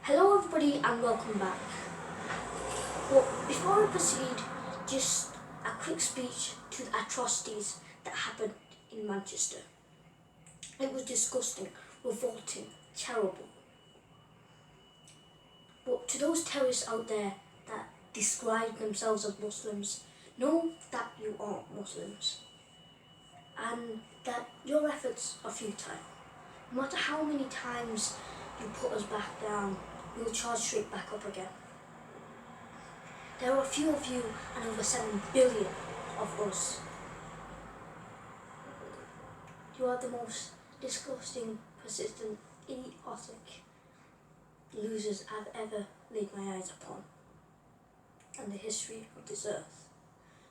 Hello everybody and welcome back. Well, before I proceed, just a quick speech to the atrocities that happened in Manchester. It was disgusting, revolting, terrible. But to those terrorists out there that describe themselves as Muslims, know that you aren't Muslims and that your efforts are futile. No matter how many times you put us back down, we will charge straight back up again. There are a few of you and over 7 billion of us. You are the most disgusting, persistent, idiotic losers I've ever laid my eyes upon in the history of this earth.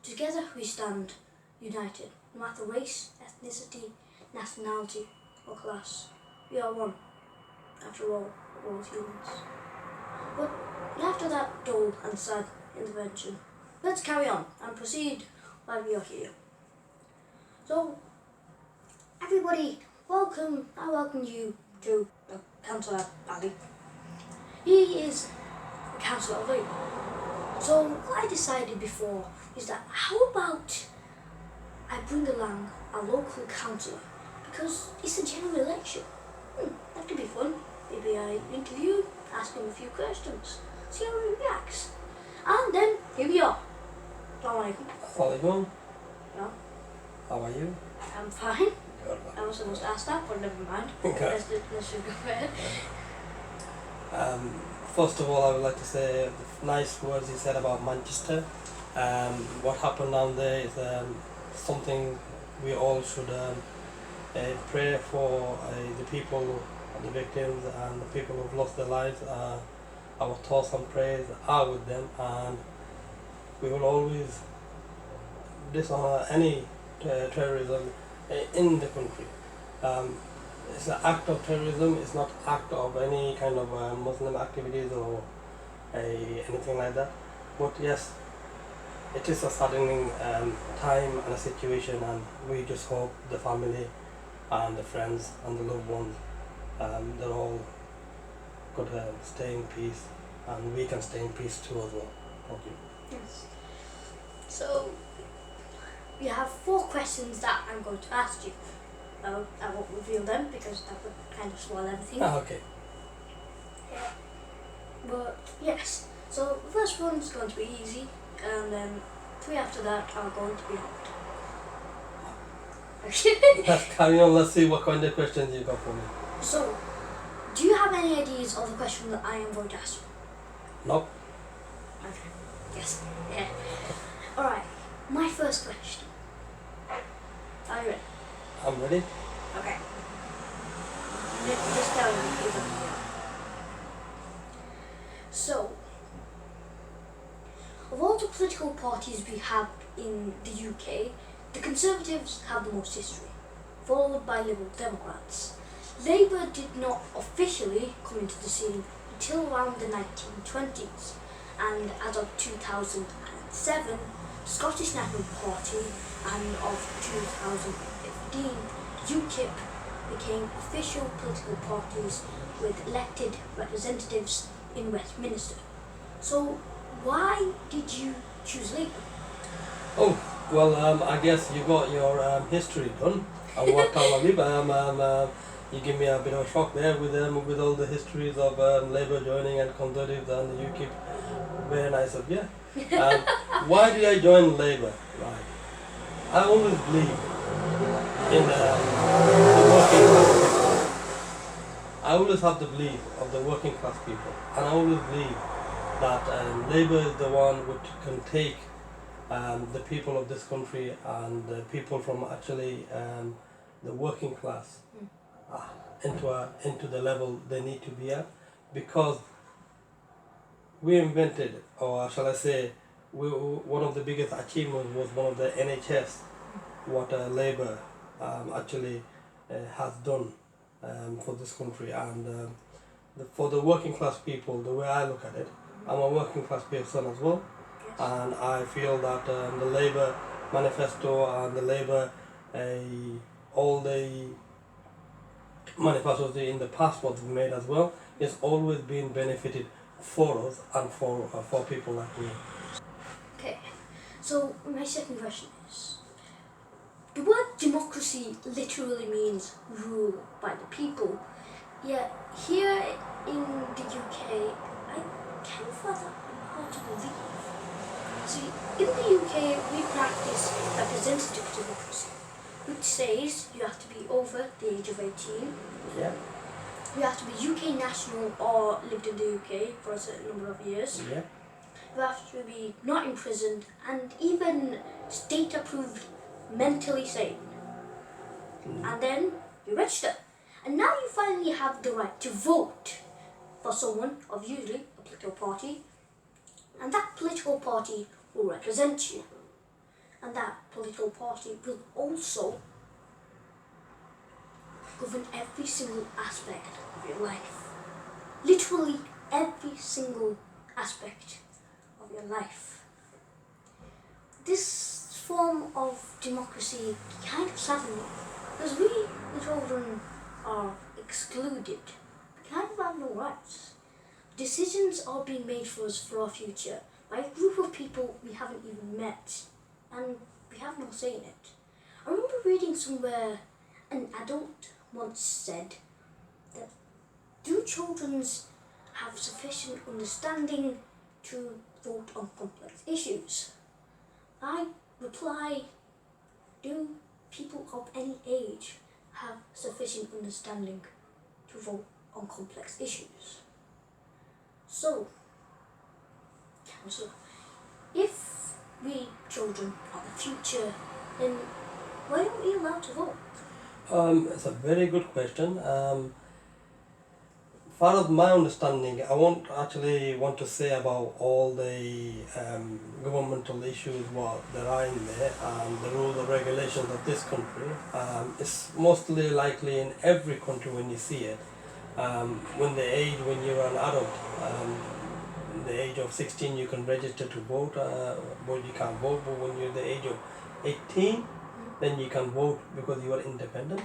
Together we stand united, no matter race, ethnicity, nationality or class. We are one. After all, we're all humans. But after that dull and sad intervention, let's carry on and proceed while we are here. So, everybody, I welcome you to Councillor Ali. He is a councillor of Labour. So what I decided before is that how about I bring along a local councillor, because it's a general election. That could be fun. Maybe I interview, ask him a few questions, see how he reacts. And then here we are. Assalamualaikum. Yeah. How are you? I'm fine. Good. I was supposed to ask that, but never mind. Okay. Let's just go ahead. First of all, I would like to say the nice words you said about Manchester. What happened down there is something we all should pray for the people, the victims and the people who've lost their lives. Our thoughts and prayers are with them, and we will always dishonor any terrorism in the country. It's an act of terrorism, it's not act of any kind of Muslim activities or anything like that. But yes, it is a saddening time and a situation, and we just hope the family and the friends and the loved ones, they're all could stay in peace, and we can stay in peace too as well. Thank you. Yes. So, we have 4 questions that I'm going to ask you. I won't reveal them because that would kind of spoil everything. Okay. Yeah. But yes, so the first one's going to be easy, and then 3 after that are going to be hard. Let's carry on, let's see what kind of questions you got for me. So, do you have any ideas of the question that I am going to ask you? Nope. Okay. Yes. Yeah. Alright, my first question. Are you ready? I'm ready. Okay. Just tell me if I'm here. So, of all the political parties we have in the UK, the Conservatives have the most history, followed by Liberal Democrats. Labour did not officially come into the scene until around the 1920s, and as of 2007, the Scottish National Party, and of 2015, UKIP became official political parties with elected representatives in Westminster. So why did you choose Labour? Oh, well, I guess you got your history done. And what you give me a bit of a shock there with all the histories of Labour joining and Conservatives and the UKIP. Very nice of you. Why did I join Labour? Right. I always believe in the working class people. I always have the belief of the working class people, and I always believe that Labour is the one which can take the people of this country and the people from actually the working class into the level they need to be at, because we invented, or shall I say, one of the biggest achievements was one of the NHS, what Labour actually has done for this country, and for the working class people, the way I look at it, I'm a working class person as well, and I feel that the Labour manifesto and the Labour, all the manifestos in the past was made as well, It's always been benefited for us and for people like me. Okay, so my second question is, the word democracy literally means rule by the people. Yet here in the UK, I kind of find that hard to believe. See, in the UK, we practice representative democracy, which says you have to be over the age of 18, Yeah. you have to be UK national or lived in the UK for a certain number of years, Yeah. you have to be not imprisoned and even state approved mentally sane. And then you register. And now you finally have the right to vote for someone of usually a political party, and that political party will represent you. And that political party will also govern every single aspect of your life. Literally every single aspect of your life. This form of democracy kind of saddens me, because we, the children, are excluded. We kind of have no rights. Decisions are being made for us for our future by a group of people we haven't even met, and we have no say in it. I remember reading somewhere an adult once said that, do children have sufficient understanding to vote on complex issues? I reply, do people of any age have sufficient understanding to vote on complex issues? So, Councillor, if we children are the future, then why aren't we allowed to vote? It's a very good question. Far as my understanding, I won't actually want to say about all the governmental issues what there are in there and the rules and regulations of this country. It's mostly likely in every country when you see it. When you're an adult, the age of 16 you can register to vote, but you can't vote. But when you're the age of 18, then you can vote because you are independent.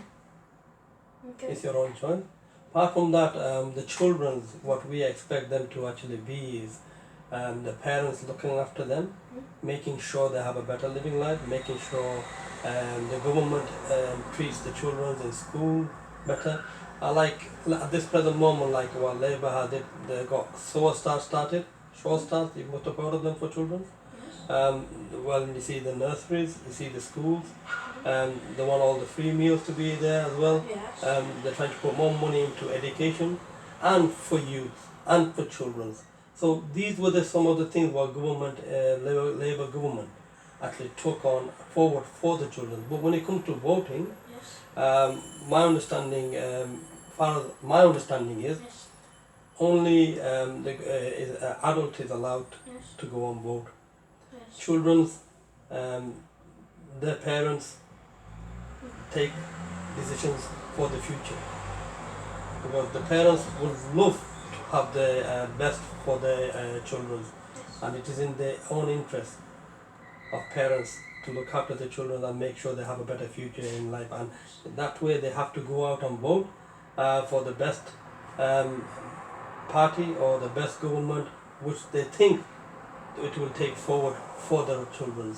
Okay. It's your own choice. Apart from that, the children, what we expect them to actually be is the parents looking after them, making sure they have a better living life, making sure the government treats the children in school better. Like at this present moment, like what Labour had it, they got SOOO started, short starts, you must have heard of them for children. Well, you see the nurseries, you see the schools, they want all the free meals to be there as well. Yes. They're trying to put more money into education and for youth and for children. So these were some of the things what government, Labour government actually took on forward for the children. But when it comes to voting, Yes. my understanding, far as my understanding is, Yes. only adult is allowed Yes. to go on vote. Yes. Children's, their parents take decisions for the future, because the parents would love to have the best for their children, and it is in their own interest of parents to look after the children and make sure they have a better future in life, and that way they have to go out and vote for the best party or the best government which they think it will take forward for their children.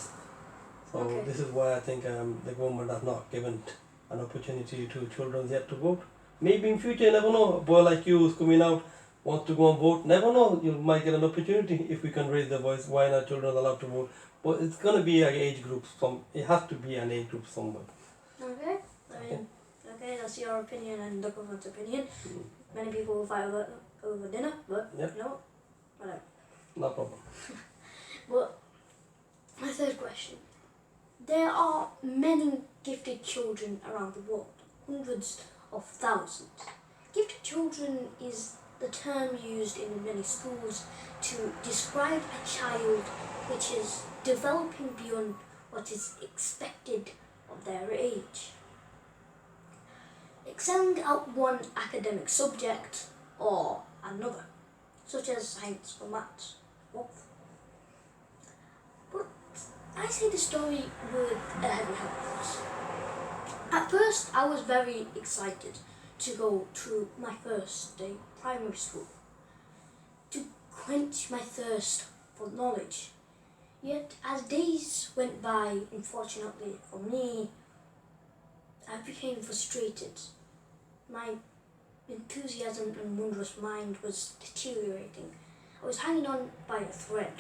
So Okay. this is why I think the government has not given an opportunity to children yet to vote. Maybe in future, you never know. A boy like you who's coming out wants to go and vote. Never know. You might get an opportunity if we can raise the voice. Why not children allowed to vote? But it's gonna be an age group. It has to be an age group somewhere. Okay. Okay, that's your opinion and the government's opinion. Many people will fight over dinner, but Yep. no, whatever. No problem. But my third question. There are many gifted children around the world, hundreds of thousands. Gifted children is the term used in many schools to describe a child which is developing beyond what is expected of their age, excelling at one academic subject or another, such as science or maths. But I say the story with a heavy heart. At first, I was very excited to go to my first day primary school, to quench my thirst for knowledge. Yet as days went by, unfortunately for me, I became frustrated. My enthusiasm and wondrous mind was deteriorating. I was hanging on by a thread.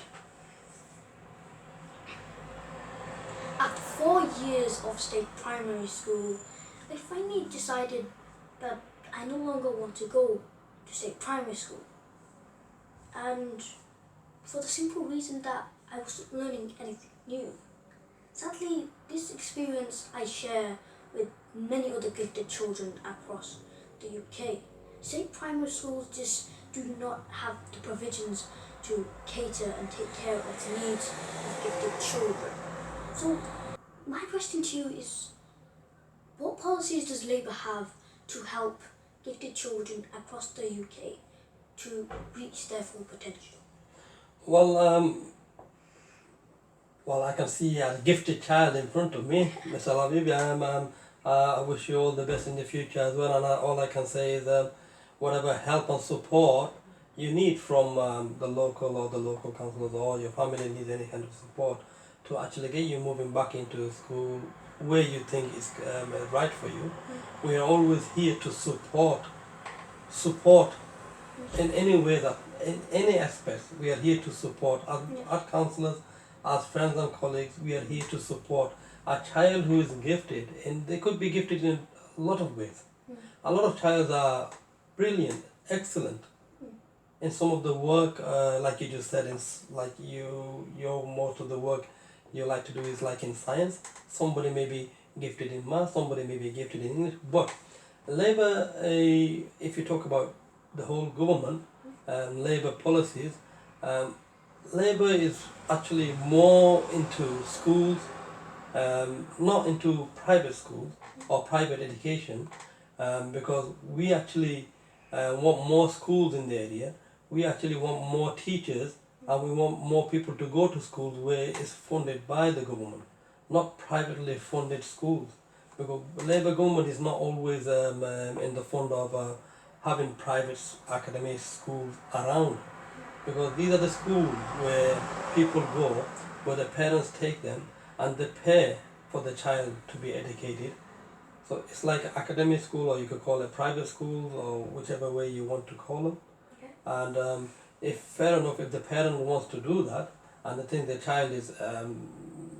After 4 years of state primary school, I finally decided that I no longer want to go to state primary school. And for the simple reason that I wasn't learning anything new. Sadly, this experience I share with many other gifted children across the UK. State primary schools just do not have the provisions to cater and take care of the needs of gifted children. So my question to you is, what policies does Labour have to help gifted children across the UK to reach their full potential? Well, I can see a gifted child in front of me, Mr. Labib. I wish you all the best in the future as well. And all I can say is whatever help and support you need from the local councillors, or your family needs any kind of support to actually get you moving back into school where you think is right for you. We are always here to support in any way, that in any aspect we are here to support as councillors, as friends and colleagues. We are here to support a child who is gifted, and they could be gifted in a lot of ways. A lot of childs are brilliant, excellent in some of the work, like you just said, like your most of the work you like to do is like in science. Somebody may be gifted in math, somebody may be gifted in English. But Labour, if you talk about the whole government, Labour policies, Labour is actually more into schools, not into private schools or private education, because we actually want more schools in the area. We actually want more teachers, and we want more people to go to schools where it's funded by the government, not privately funded schools. Because Labour government is not always in the fund of having private academic schools around, because these are the schools where people go, where the parents take them and they pay for the child to be educated. So it's like academic school, or you could call it private school, or whichever way you want to call them. Okay. And if fair enough, if the parent wants to do that and they think the child is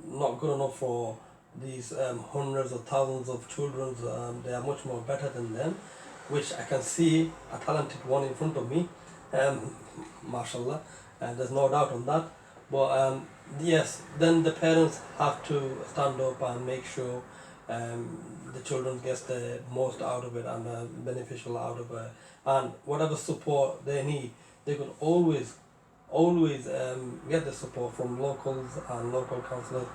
not good enough for these hundreds of thousands of children, they are much more better than them, which I can see a talented one in front of me, mashallah, and there's no doubt on that. But yes, then the parents have to stand up and make sure the children get the most out of it and beneficial out of it, and whatever support they need, they can always get the support from locals and local councillors,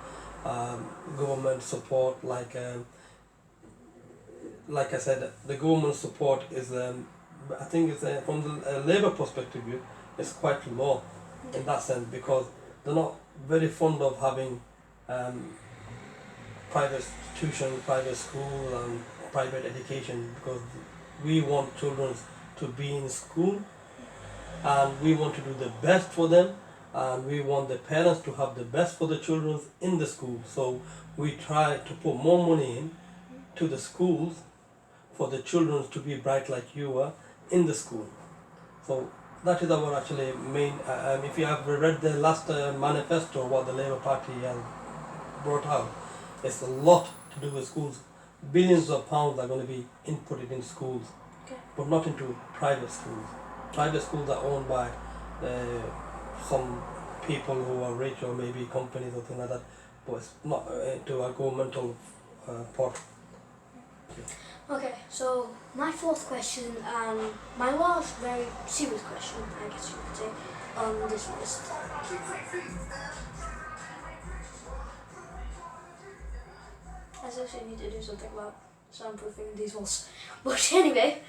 government support. Like I said, the government support is I think it's from the Labour perspective, it's quite low in that sense, because they're not very fond of having private tuition, private school and private education, because we want children to be in school and we want to do the best for them, and we want the parents to have the best for the children in the school. So we try to put more money in to the schools for the children to be bright like you are in the school. So that is our actually main, if you have read the last manifesto what the Labour Party has brought out, it's a lot to do with schools. Billions of pounds are going to be inputted in schools, but not into private schools. Private schools are owned by some people who are rich, or maybe companies or things like that, but it's not into a governmental pot. Okay, so my fourth question, and my last very serious question, I guess you could say, on this list. I actually need to do something about soundproofing these walls. But anyway,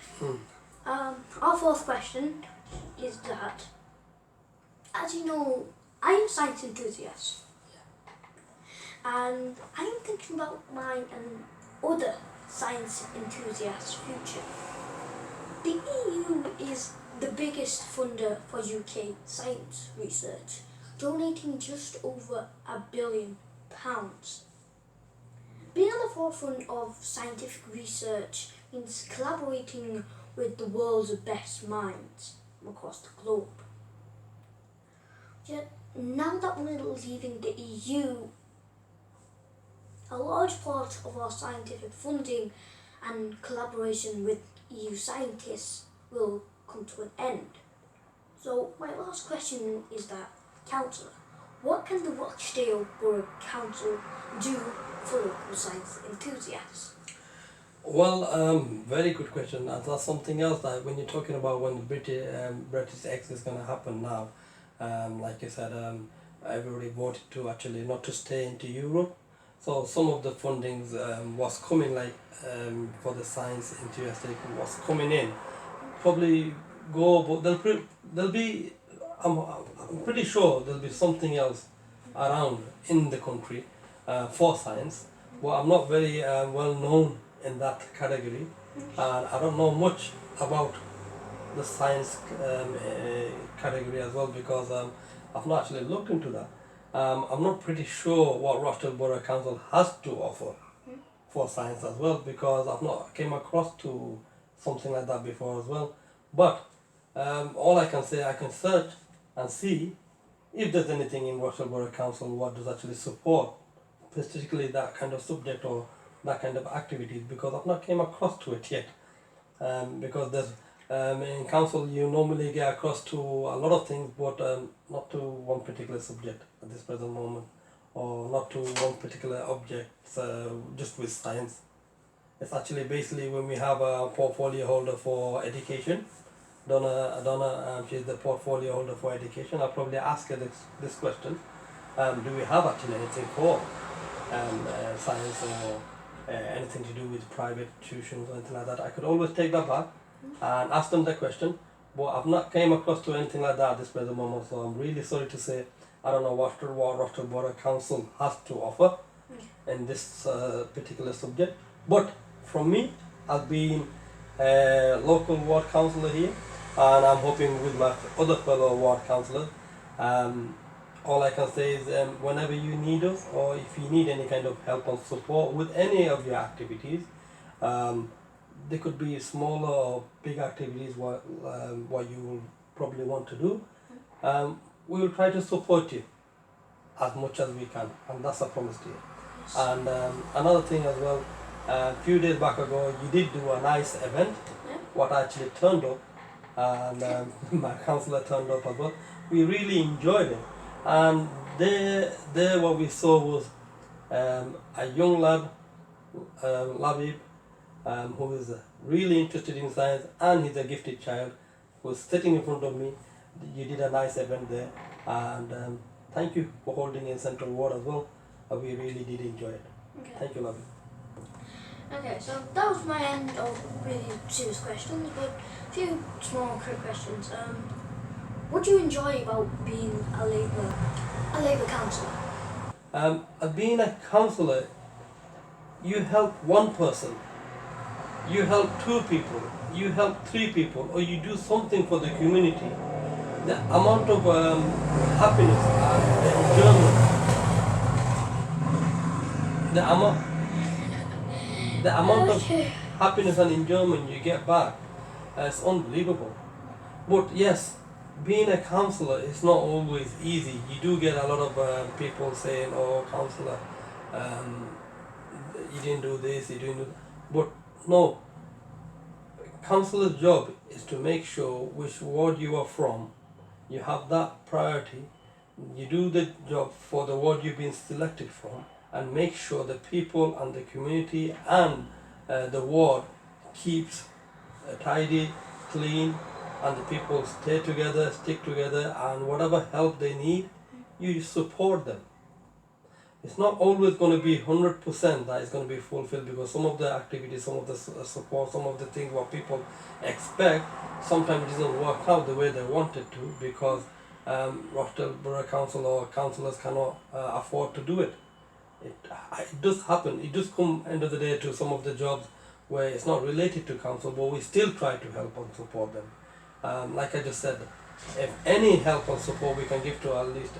our fourth question is that, as you know, I am a science enthusiast. And I am thinking about mine and other science enthusiasts' future. The EU is the biggest funder for UK science research, donating just over £1 billion. Being at the forefront of scientific research means collaborating with the world's best minds from across the globe. Yet, now that we're leaving the EU, a large part of our scientific funding and collaboration with EU scientists will come to an end. So my last question is that, Councillor, what can the Rochdale Borough Council do for local science enthusiasts? Well, very good question. That's something else that when you're talking about when the British exit is going to happen now, like you said, everybody voted to actually not to stay into Europe. So some of the fundings was coming like for the science enthusiastic was coming in. Probably go, but there'll be. I'm pretty sure there'll be something else around in the country for science. Well, I'm not very well known in that category, and I don't know much about the science category as well because I've not actually looked into that. I'm not pretty sure what Rochdale Borough Council has to offer for science as well because I've not came across to something like that before as well. But all I can say, I can search and see if there's anything in Rochdale Borough Council what does actually support particularly that kind of subject or that kind of activities because I've not came across to it yet. Because there's in council you normally get across to a lot of things but not to one particular subject at this present moment or not to one particular object just with science. It's actually basically when we have a portfolio holder for education. Donna, she's the portfolio holder for education. I'll probably ask her this question. Do we have actually anything for science or anything to do with private tuitions or anything like that? I could always take that back and ask them the question, but I've not came across to anything like that at this present moment, so I'm really sorry to say I don't know what Rochdale Borough Council has to offer in this particular subject. But from me, I've been a local ward councillor here, and I'm hoping with my other fellow ward councillors, all I can say is whenever you need us or if you need any kind of help or support with any of your activities, they could be smaller or big activities what you will probably want to do. We will try to support you as much as we can, and that's a promise to you. And another thing as well, a few days back ago you did do a nice event, what I actually turned up, and my councillor turned up as well. We really enjoyed it, and there what we saw was a young lad, Labib, who is really interested in science and he's a gifted child, who's sitting in front of me. You did a nice event there, and thank you for holding in Central Ward as well. We really did enjoy it. Okay. Thank you, Labib. Okay, so that was my end of really serious questions, but a few small quick questions. What do you enjoy about being a Labour councillor? Being a councillor, you help one person, you help two people, you help three people, or you do something for the community. The amount of happiness and enjoyment, the amount of happiness and enjoyment you get back is unbelievable. But yes, being a councillor is not always easy. You do get a lot of people saying, "Oh, councillor, you didn't do this, you didn't do that." But no, councillor's job is to make sure which ward you are from, you have that priority, you do the job for the ward you've been selected from, and make sure the people and the community and the ward keeps tidy, clean, and the people stay together, stick together, and whatever help they need, you support them. It's not always going to be 100% that is going to be fulfilled because some of the activities, some of the support, some of the things what people expect, sometimes it doesn't work out the way they want it to because Rochdale Borough Council or councillors cannot afford to do it. It does happen. It does come end of the day to some of the jobs where it's not related to council, but we still try to help and support them. Like I just said, if any help and support we can give to at least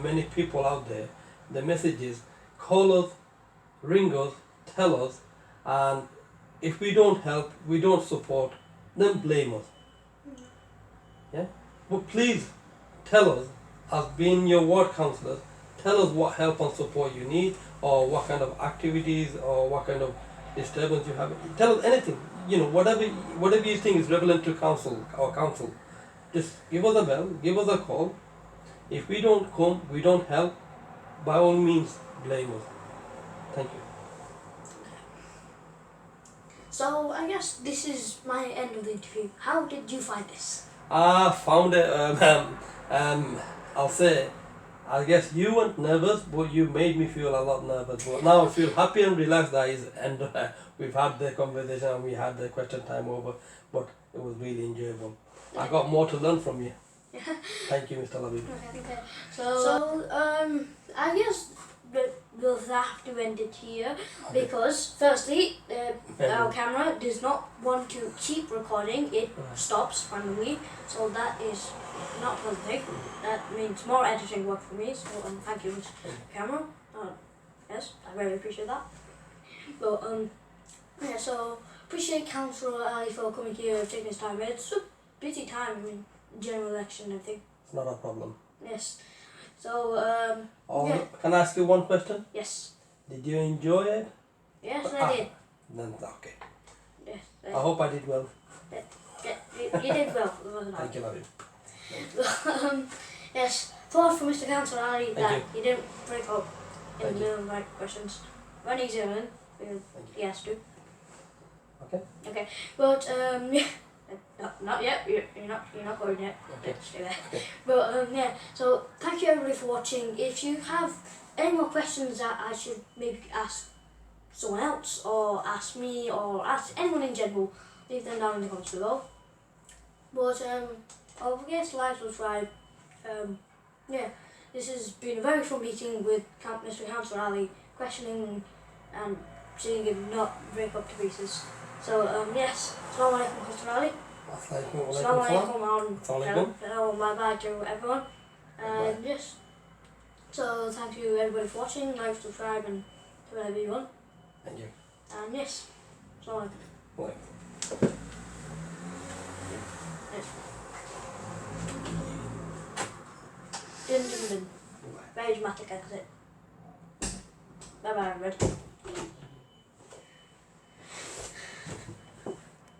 many people out there, the message is call us, ring us, tell us, and if we don't help, we don't support, then blame us. Yeah? But please tell us, as being your ward councillors, tell us what help and support you need, or what kind of activities, or what kind of disturbance you have. Tell us anything, whatever you think is relevant to council or council. Just give us a bell, give us a call. If we don't come, we don't help, by all means blame us. Thank you. So I guess this is my end of the interview. How did you find this? I found it, I'll say, I guess you weren't nervous, but you made me feel a lot nervous. But now I feel happy and relaxed that we've had the conversation and we had the question time over, but it was really enjoyable. I got more to learn from you. Thank you, Mr. Labib. Okay. So I guess we'll have to end it here because firstly, our camera does not want to keep recording. It stops randomly, so that is not positive. That means more editing work for me. So thank you, Mr. Camera. Yes, I really appreciate that. But yeah, so appreciate Councillor Ali for coming here, taking his time. It's a busy time. I mean, general election and everything. It's not a problem. Yes. So yeah. Can I ask you one question? Yes. Did you enjoy it? Yes, I did. Then okay. Yes. I hope I did well. Yeah, you did well. Thank you, Labib. Yes. Thought from Mr. Councillor Ali that you. he didn't break up in the middle of the right questions. Run easy on him. He has to. Okay. Okay. But yeah. Not yet. You're not going yet. Okay. Stay there. Okay. But yeah. So thank you everybody for watching. If you have any more questions that I should maybe ask someone else, or ask me, or ask anyone in general, leave them down in the comments below. But don't forget to like, subscribe. Yeah. This has been a very fun meeting with Mr. Councillor Ali, questioning and seeing him not break up to pieces. So yes, Assalamu alaikum, Councillor Ali. Assalamu alaikum, and bye bye to everyone. And yes, so thank you everybody for watching. Like, subscribe, and do whatever you want. Thank you. And yes, Assalamu alaikum. Dun dun dun. Very dramatic exit. Bye bye everybody.